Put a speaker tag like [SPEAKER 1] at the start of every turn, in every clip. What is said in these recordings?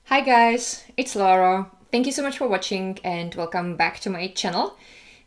[SPEAKER 1] Hi guys, it's Lara. Thank you so much for watching and welcome back to my channel.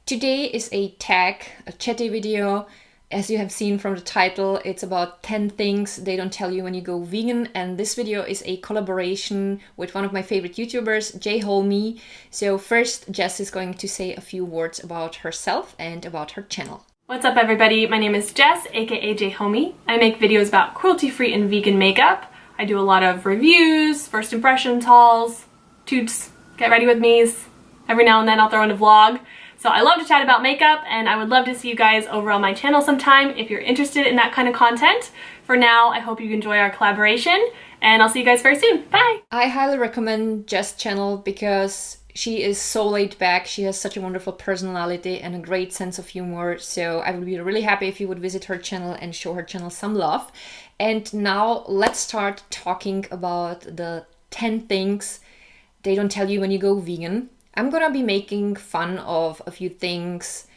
[SPEAKER 1] Today is a chatty video. As you have seen from the title, it's about 10 things they don't tell you when you go vegan, and this video is a collaboration with one of my favorite YouTubers, Jholmie. So first, Jess is going to say a few words about herself and about her channel.
[SPEAKER 2] What's up everybody, my name is Jess, aka Jholmie. I make videos about cruelty-free and vegan makeup. I do a lot of reviews, first impressions, hauls, toots, get ready with me's. Every now and then I'll throw in a vlog. So I love to chat about makeup and I would love to see you guys over on my channel sometime if you're interested in that kind of content. For now, I hope you enjoy our collaboration and I'll see you guys very soon. Bye!
[SPEAKER 1] I highly recommend Jess' channel because she is so laid back. She has such a wonderful personality and a great sense of humor. So I would be really happy if you would visit her channel and show her channel some love. And now let's start talking about the 10 things they don't tell you when you go vegan. I'm gonna be making fun of a few things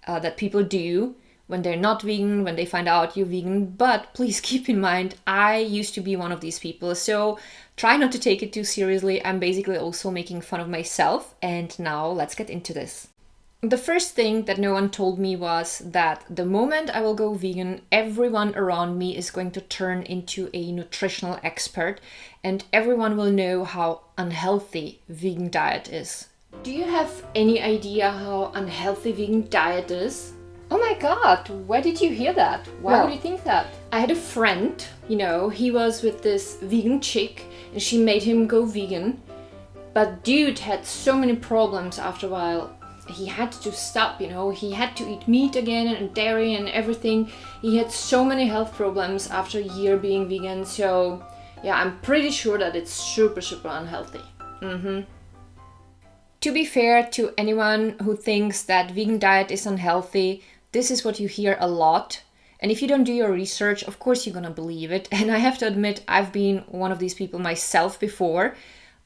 [SPEAKER 1] that people do when they're not vegan, when they find out you're vegan, but please keep in mind, I used to be one of these people, so try not to take it too seriously. I'm basically also making fun of myself, and now let's get into this. The first thing that no one told me was that the moment I will go vegan, everyone around me is going to turn into a nutritional expert, and everyone will know how unhealthy vegan diet is. Do you have any idea how unhealthy vegan diet is? Oh my god, where did you hear that? Why would you think that? I had a friend, he was with this vegan chick and she made him go vegan. But dude had so many problems after a while. He had to stop, he had to eat meat again and dairy and everything. He had so many health problems after a year being vegan. So yeah, I'm pretty sure that it's super unhealthy. To be fair to anyone who thinks that vegan diet is unhealthy, this is what you hear a lot. And if you don't do your research, of course you're gonna believe it. And I have to admit, I've been one of these people myself before.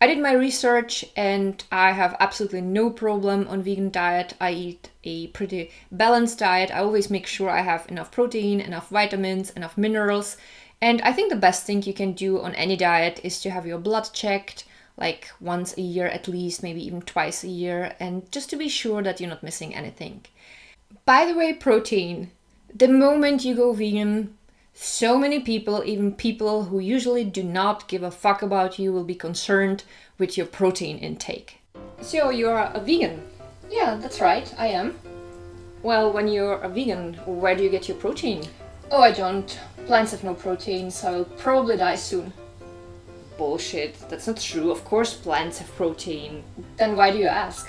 [SPEAKER 1] I did my research and I have absolutely no problem on vegan diet. I eat a pretty balanced diet. I always make sure I have enough protein, enough vitamins, enough minerals. And I think the best thing you can do on any diet is to have your blood checked, like once a year at least, maybe even twice a year, and just to be sure that you're not missing anything. By the way, protein. The moment you go vegan, so many people, even people who usually do not give a fuck about you, will be concerned with your protein intake. So you're a vegan? Yeah, that's right, I am. Well, when you're a vegan, where do you get your protein? Oh, I don't. Plants have no protein, so I'll probably die soon. Bullshit, that's not true. Of course plants have protein. Then why do you ask?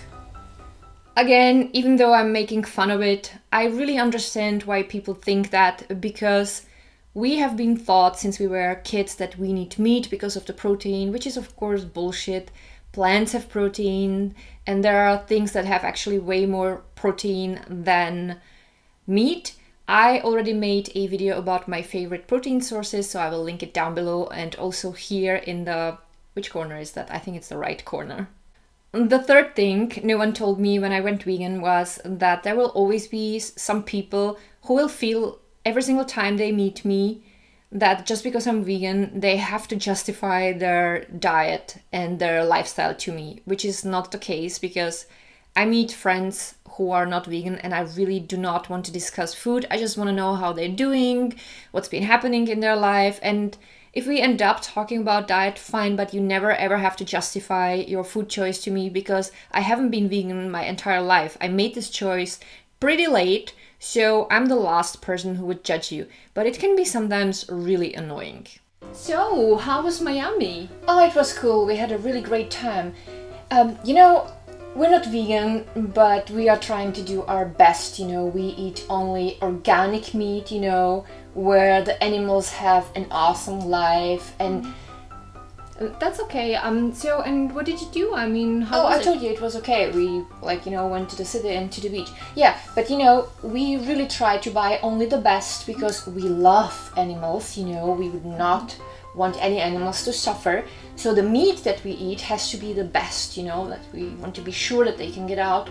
[SPEAKER 1] Again, even though I'm making fun of it, I really understand why people think that, because we have been taught since we were kids that we need meat because of the protein, which is of course bullshit. Plants have protein, and there are things that have actually way more protein than meat. I already made a video about my favorite protein sources, so I will link it down below, and also here in the... which corner is that? I think it's the right corner. The third thing no one told me when I went vegan was that there will always be some people who will feel every single time they meet me that just because I'm vegan, they have to justify their diet and their lifestyle to me, which is not the case, because I meet friends who are not vegan and I really do not want to discuss food. I just want to know how they're doing, what's been happening in their life, and if we end up talking about diet, fine, but you never ever have to justify your food choice to me, because I haven't been vegan my entire life. I made this choice pretty late, so I'm the last person who would judge you, but it can be sometimes really annoying. So, how was Miami? Oh, it was cool. We had a really great time. We're not vegan, but we are trying to do our best, we eat only organic meat, where the animals have an awesome life, and that's okay. And what did you do? I mean, how was it? I told you it was okay. We, went to the city and to the beach. Yeah, but we really try to buy only the best, because we love animals, we would not want any animals to suffer. So the meat that we eat has to be the best, that we want to be sure that they can get out.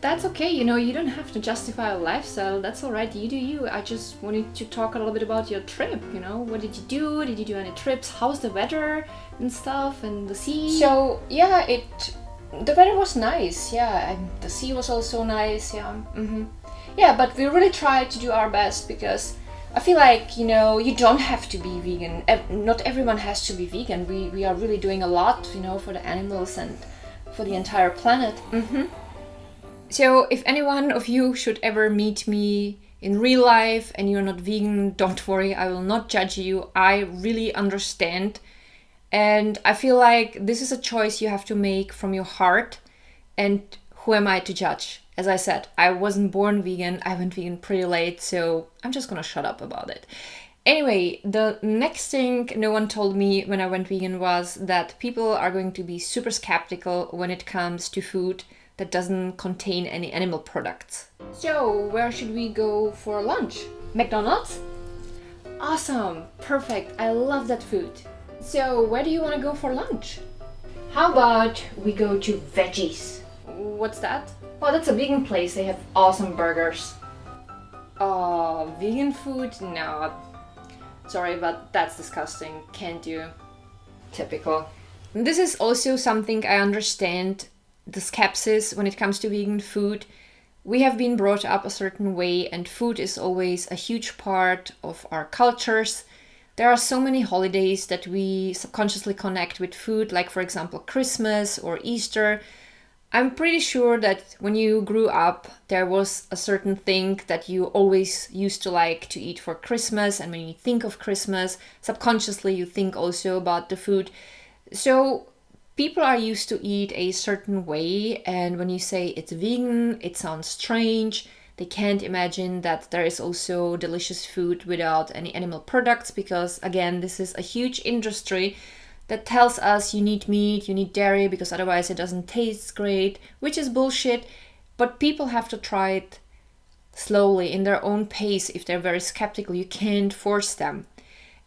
[SPEAKER 1] That's okay, you know, you don't have to justify a lifestyle. That's all right, you do you. I just wanted to talk a little bit about your trip, you know. What did you do? Did you do any trips? How's the weather and stuff and the sea? So, yeah, the weather was nice, yeah, and the sea was also nice, yeah. Yeah, but we really tried to do our best because I feel like, you know, you don't have to be vegan. Not everyone has to be vegan. We are really doing a lot, you know, for the animals and for the entire planet. So if any one of you should ever meet me in real life and you're not vegan, don't worry, I will not judge you. I really understand. And I feel like this is a choice you have to make from your heart. And who am I to judge? As I said, I wasn't born vegan. I went vegan pretty late, so I'm just gonna shut up about it. Anyway, the next thing no one told me when I went vegan was that people are going to be super skeptical when it comes to food that doesn't contain any animal products. So, where should we go for lunch? McDonald's? Awesome, perfect, I love that food. So, where do you want to go for lunch? How about we go to Veggies? What's that? Oh, that's a vegan place, they have awesome burgers. Oh, vegan food? No. Sorry, but that's disgusting, can't do. Typical. This is also something I understand, the skepsis when it comes to vegan food. We have been brought up a certain way and food is always a huge part of our cultures. There are so many holidays that we subconsciously connect with food, like for example Christmas or Easter. I'm pretty sure that when you grew up there was a certain thing that you always used to like to eat for Christmas, and when you think of Christmas, subconsciously you think also about the food. So people are used to eat a certain way, and when you say it's vegan, it sounds strange. They can't imagine that there is also delicious food without any animal products, because again, this is a huge industry that tells us you need meat, you need dairy, because otherwise it doesn't taste great, which is bullshit. But people have to try it slowly in their own pace. If they're very skeptical, you can't force them.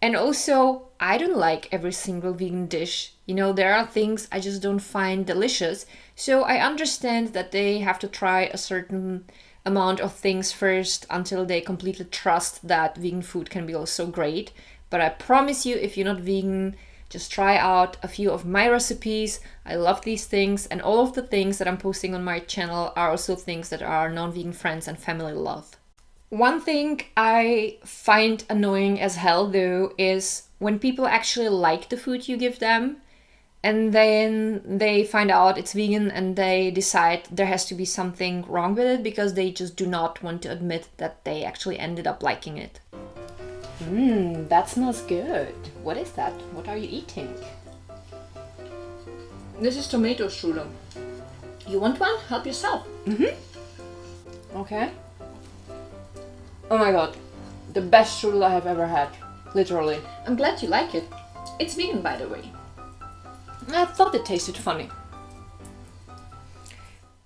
[SPEAKER 1] And also, I don't like every single vegan dish. You know, there are things I just don't find delicious. So I understand that they have to try a certain amount of things first until they completely trust that vegan food can be also great. But I promise you, if you're not vegan, just try out a few of my recipes. I love these things, and all of the things that I'm posting on my channel are also things that our non-vegan friends and family love. One thing I find annoying as hell though is when people actually like the food you give them and then they find out it's vegan and they decide there has to be something wrong with it because they just do not want to admit that they actually ended up liking it. That smells good. What is that? What are you eating? This is tomato strudel. You want one? Help yourself. Okay. Oh my god, the best strudel I have ever had, literally. I'm glad you like it. It's vegan, by the way. I thought it tasted funny.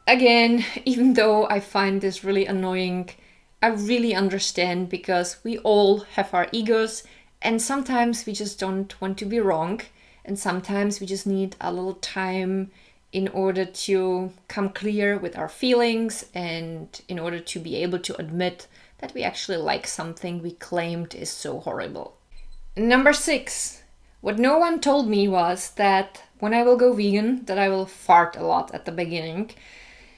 [SPEAKER 1] Again, even though I find this really annoying, I really understand, because we all have our egos and sometimes we just don't want to be wrong, and sometimes we just need a little time in order to come clear with our feelings and in order to be able to admit that we actually like something we claimed is so horrible. Number 6. What no one told me was that when I will go vegan, that I will fart a lot at the beginning.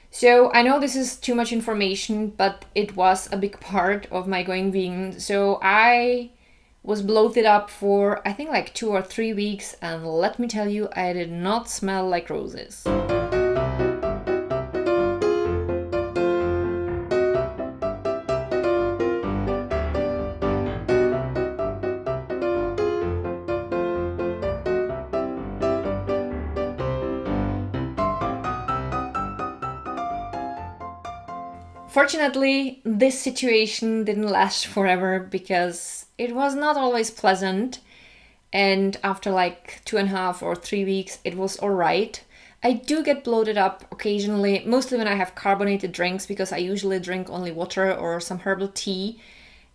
[SPEAKER 1] So I know this is too much information, but it was a big part of my going vegan. So I was bloated up for I think like 2 or 3 weeks, and let me tell you, I did not smell like roses. Fortunately, this situation didn't last forever because it was not always pleasant, and after like 2.5 or 3 weeks it was alright. I do get bloated up occasionally, mostly when I have carbonated drinks, because I usually drink only water or some herbal tea,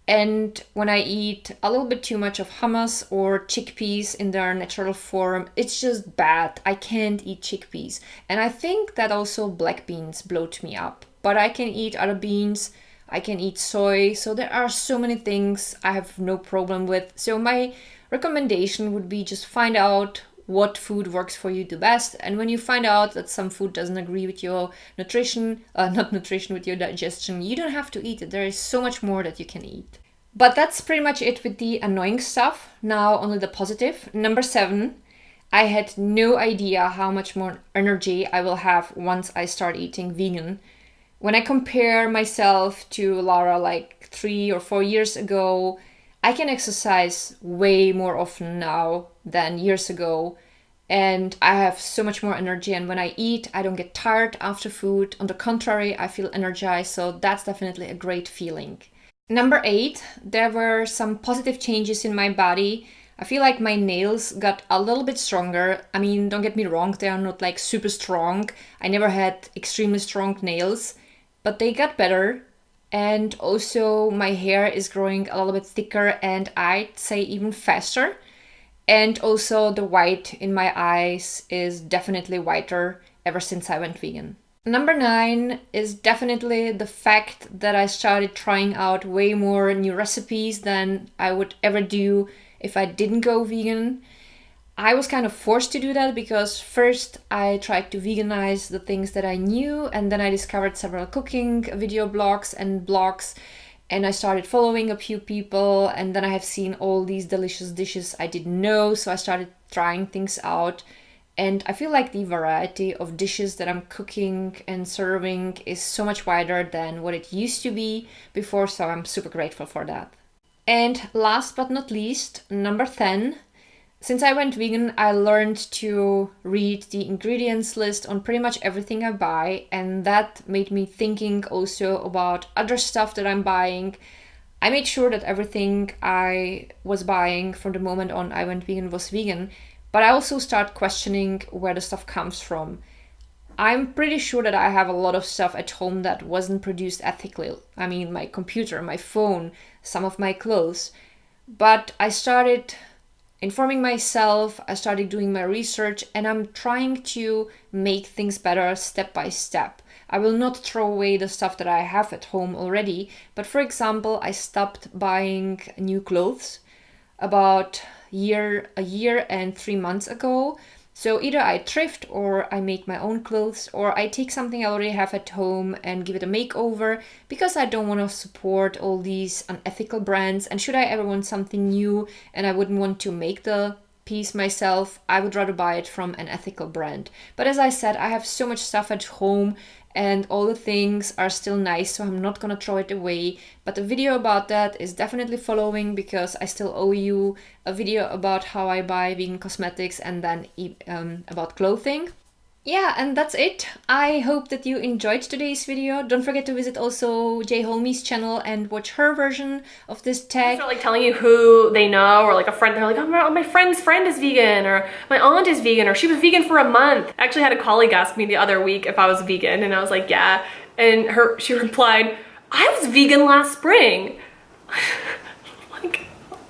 [SPEAKER 1] and when I eat a little bit too much of hummus or chickpeas in their natural form, it's just bad. I can't eat chickpeas, and I think that also black beans bloat me up. but I can eat other beans. I can eat soy. So there are so many things I have no problem with. So my recommendation would be just find out what food works for you the best. And when you find out that some food doesn't agree with your nutrition, not nutrition, with your digestion, you don't have to eat it. There is so much more that you can eat. But that's pretty much it with the annoying stuff. Now only the positive. Number 7, I had no idea how much more energy I will have once I start eating vegan. When I compare myself to Lara like 3 or 4 years ago, I can exercise way more often now than years ago, and I have so much more energy, and when I eat, I don't get tired after food. On the contrary, I feel energized, so that's definitely a great feeling. Number 8, there were some positive changes in my body. I feel like my nails got a little bit stronger. I mean, don't get me wrong, they are not like super strong. I never had extremely strong nails, but they got better. And also my hair is growing a little bit thicker and I'd say even faster. And also the white in my eyes is definitely whiter ever since I went vegan. Number 9 is definitely the fact that I started trying out way more new recipes than I would ever do if I didn't go vegan. I was kind of forced to do that because first I tried to veganize the things that I knew, and then I discovered several cooking video blogs and blogs, and I started following a few people, and then I have seen all these delicious dishes I didn't know, so I started trying things out. And I feel like the variety of dishes that I'm cooking and serving is so much wider than what it used to be before, so I'm super grateful for that. And last but not least, number 10. Since I went vegan, I learned to read the ingredients list on pretty much everything I buy, and that made me thinking also about other stuff that I'm buying. I made sure that everything I was buying from the moment on I went vegan was vegan, but I also start questioning where the stuff comes from. I'm pretty sure that I have a lot of stuff at home that wasn't produced ethically. I mean, my computer, my phone, some of my clothes. But I started informing myself, I started doing my research, and I'm trying to make things better step by step. I will not throw away the stuff that I have at home already, but for example, I stopped buying new clothes about a year and 3 months ago. So either I thrift or I make my own clothes, or I take something I already have at home and give it a makeover because I don't want to support all these unethical brands. And should I ever want something new and I wouldn't want to make the piece myself, I would rather buy it from an ethical brand. But as I said, I have so much stuff at home and all the things are still nice, so I'm not gonna throw it away. But a video about that is definitely following because I still owe you a video about how I buy vegan cosmetics and then about clothing. Yeah, and that's it. I hope that you enjoyed today's video. Don't forget to visit also Jholmie's channel and watch her version of this tag.
[SPEAKER 2] They're like telling you who they know, or like a friend. They're like, oh, my friend's friend is vegan, or my aunt is vegan, or she was vegan for a month. I actually had a colleague ask me the other week if I was vegan, and I was like, yeah. And she replied, I was vegan last spring. Like,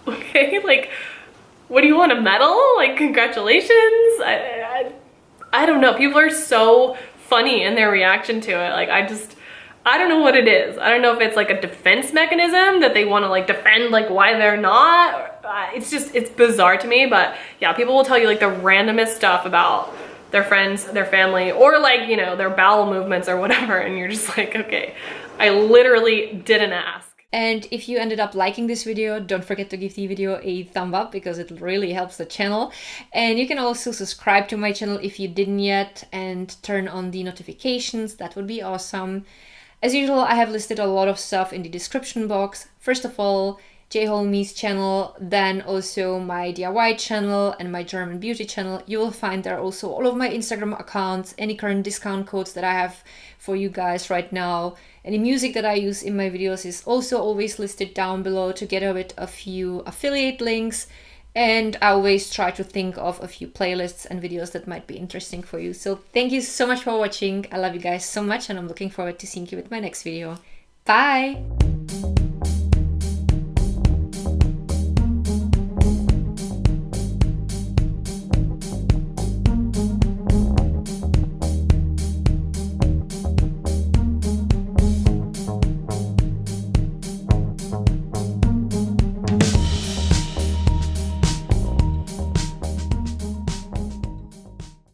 [SPEAKER 2] okay, like, what do you want, a medal? Like, congratulations. I don't know. People are so funny in their reaction to it. Like, I don't know what it is. I don't know if it's like a defense mechanism that they want to like defend like why they're not. It's bizarre to me. But yeah, people will tell you like the randomest stuff about their friends, their family, or like, you know, their bowel movements or whatever. And you're just like, okay, I literally didn't ask.
[SPEAKER 1] And if you ended up liking this video, don't forget to give the video a thumb up because it really helps the channel. And you can also subscribe to my channel if you didn't yet and turn on the notifications. That would be awesome. As usual, I have listed a lot of stuff in the description box. First of all, Jholmie's channel, then also my DIY channel and my German beauty channel. You will find there also all of my Instagram accounts, any current discount codes that I have for you guys right now. Any music that I use in my videos is also always listed down below together with a few affiliate links. And I always try to think of a few playlists and videos that might be interesting for you. So thank you so much for watching. I love you guys so much and I'm looking forward to seeing you with my next video. Bye!